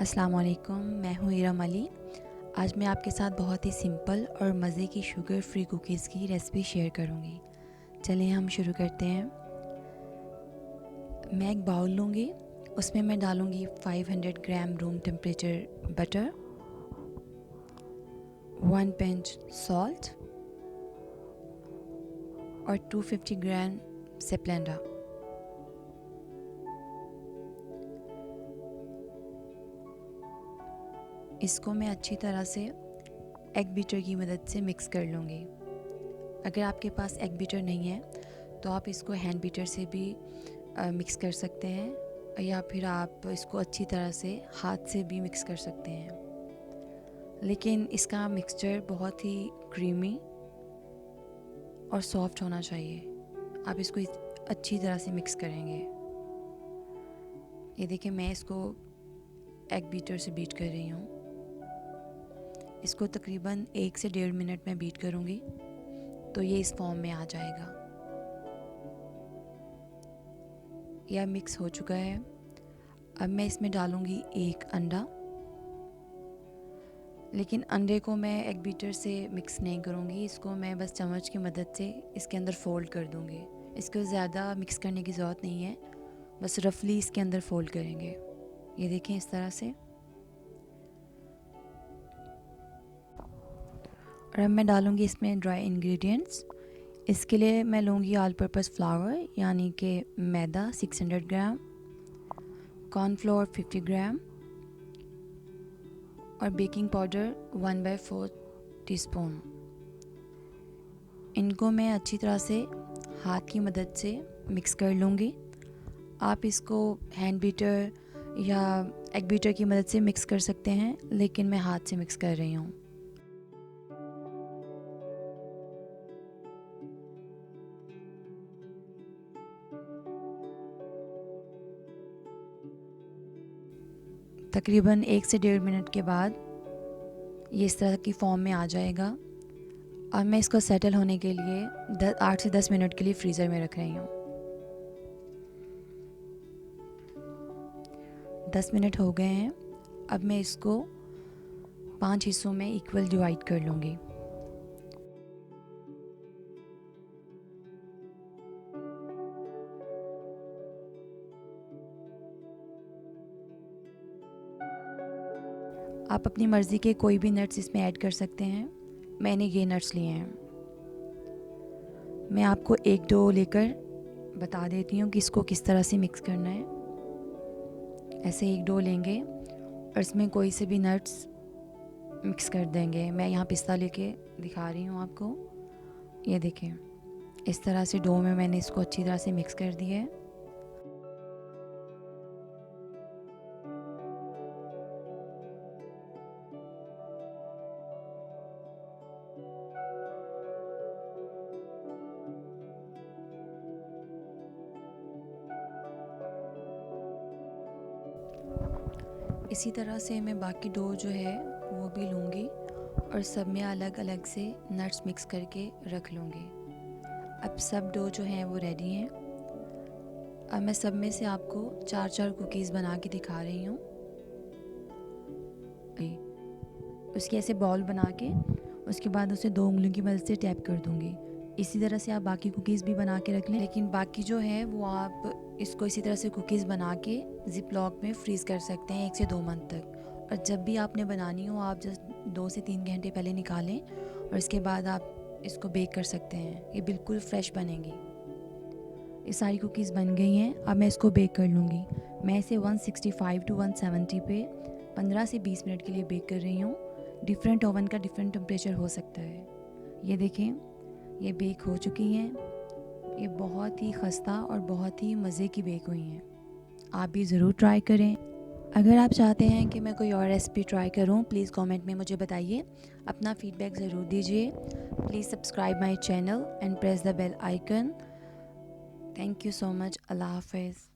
अस्सलाम वालेकुम, मैं हूँ इरम अली। आज मैं आपके साथ बहुत ही सिंपल और मज़े की शुगर फ्री कुकीज़ की रेसिपी शेयर करूँगी। चलिए हम शुरू करते हैं। मैं एक बाउल लूँगी, उसमें मैं डालूँगी 500 gram room temperature butter, 1 pinch salt और 250 ग्राम स्प्लेंडा। इसको मैं अच्छी तरह से एग बीटर की मदद से मिक्स कर लूँगी। अगर आपके पास एग बीटर नहीं है तो आप इसको हैंड बीटर से भी मिक्स कर सकते हैं, या फिर आप इसको अच्छी तरह से हाथ से भी मिक्स कर सकते हैं। लेकिन इसका मिक्सचर बहुत ही क्रीमी और सॉफ्ट होना चाहिए। आप इसको अच्छी तरह से मिक्स करेंगे। ये देखिए, मैं इसको एग बीटर से बीट कर रही हूँ। इसको तकरीबन 1 से 1.5 मिनट में बीट करूँगी तो ये इस फॉर्म में आ जाएगा। यह मिक्स हो चुका है। अब मैं इसमें डालूँगी 1 अंडा, लेकिन अंडे को मैं एग बीटर से मिक्स नहीं करूँगी। इसको मैं बस चम्मच की मदद से इसके अंदर फ़ोल्ड कर दूँगी। इसको ज़्यादा मिक्स करने की ज़रूरत नहीं है, बस रफली इसके अंदर फ़ोल्ड करेंगे। ये देखें, इस तरह से। और अब मैं डालूँगी इसमें ड्राई इंग्रेडिएंट्स। इसके लिए मैं लूँगी ऑल पर्पस फ्लावर यानी कि मैदा 600 ग्राम, कॉर्नफ्लोर 50 ग्राम और बेकिंग पाउडर 1/4 टीस्पून। इनको मैं अच्छी तरह से हाथ की मदद से मिक्स कर लूँगी। आप इसको हैंड बीटर या एग बीटर की मदद से मिक्स कर सकते हैं, लेकिन मैं हाथ से मिक्स कर रही हूँ। तकरीबन 1 से 1.5 मिनट के बाद ये इस तरह की फॉर्म में आ जाएगा। अब मैं इसको सेटल होने के लिए 8 से 10 मिनट के लिए फ्रीज़र में रख रही हूँ। 10 मिनट हो गए हैं। अब मैं इसको 5 हिस्सों में इक्वल डिवाइड कर लूँगी। आप अपनी मर्ज़ी के कोई भी नट्स इसमें ऐड कर सकते हैं। मैंने ये नट्स लिए हैं। मैं आपको एक डो लेकर बता देती हूँ कि इसको किस तरह से मिक्स करना है। ऐसे एक डो लेंगे और इसमें कोई से भी नट्स मिक्स कर देंगे। मैं यहाँ पिस्ता लेके दिखा रही हूँ आपको। ये देखें, इस तरह से डो में मैंने इसको अच्छी तरह से मिक्स कर दिया है। इसी तरह से मैं बाकी डो जो है वो भी लूँगी और सब में अलग अलग से नट्स मिक्स करके रख लूँगी। अब सब डो जो हैं वो रेडी हैं। अब मैं सब में से आपको 4-4 कुकीज़ बना के दिखा रही हूँ। उसकी ऐसे बॉल बना के उसके बाद उसे 2 उंगलियों की मदद से टैप कर दूँगी। इसी तरह से आप बाकी कुकीज़ भी बना के रख लें, लेकिन बाकी जो है वो आप इसको इसी तरह से कुकीज़ बना के ज़िप लॉक में फ्रीज़ कर सकते हैं 1 से 2 मंथ तक। और जब भी आपने बनानी हो आप जस्ट 2 से 3 घंटे पहले निकालें और इसके बाद आप इसको बेक कर सकते हैं। ये बिल्कुल फ्रेश बनेंगी। ये सारी कुकीज़ बन गई हैं। अब मैं इसको बेक कर लूँगी। मैं इसे 165 टू 170 पे 15 से 20 मिनट के लिए बेक कर रही हूँ। डिफरेंट ओवन का डिफरेंट टेम्परेचर हो सकता है। ये देखें, ये बेक हो चुकी हैं। ये बहुत ही खस्ता और बहुत ही मज़े की बेक हुई हैं। आप भी ज़रूर ट्राई करें। अगर आप चाहते हैं कि मैं कोई और रेसिपी ट्राई करूं, प्लीज़ कमेंट में मुझे बताइए। अपना फीडबैक ज़रूर दीजिए। Please subscribe my channel and press the bell icon. Thank you so much. अल्लाह हाफ़िज़।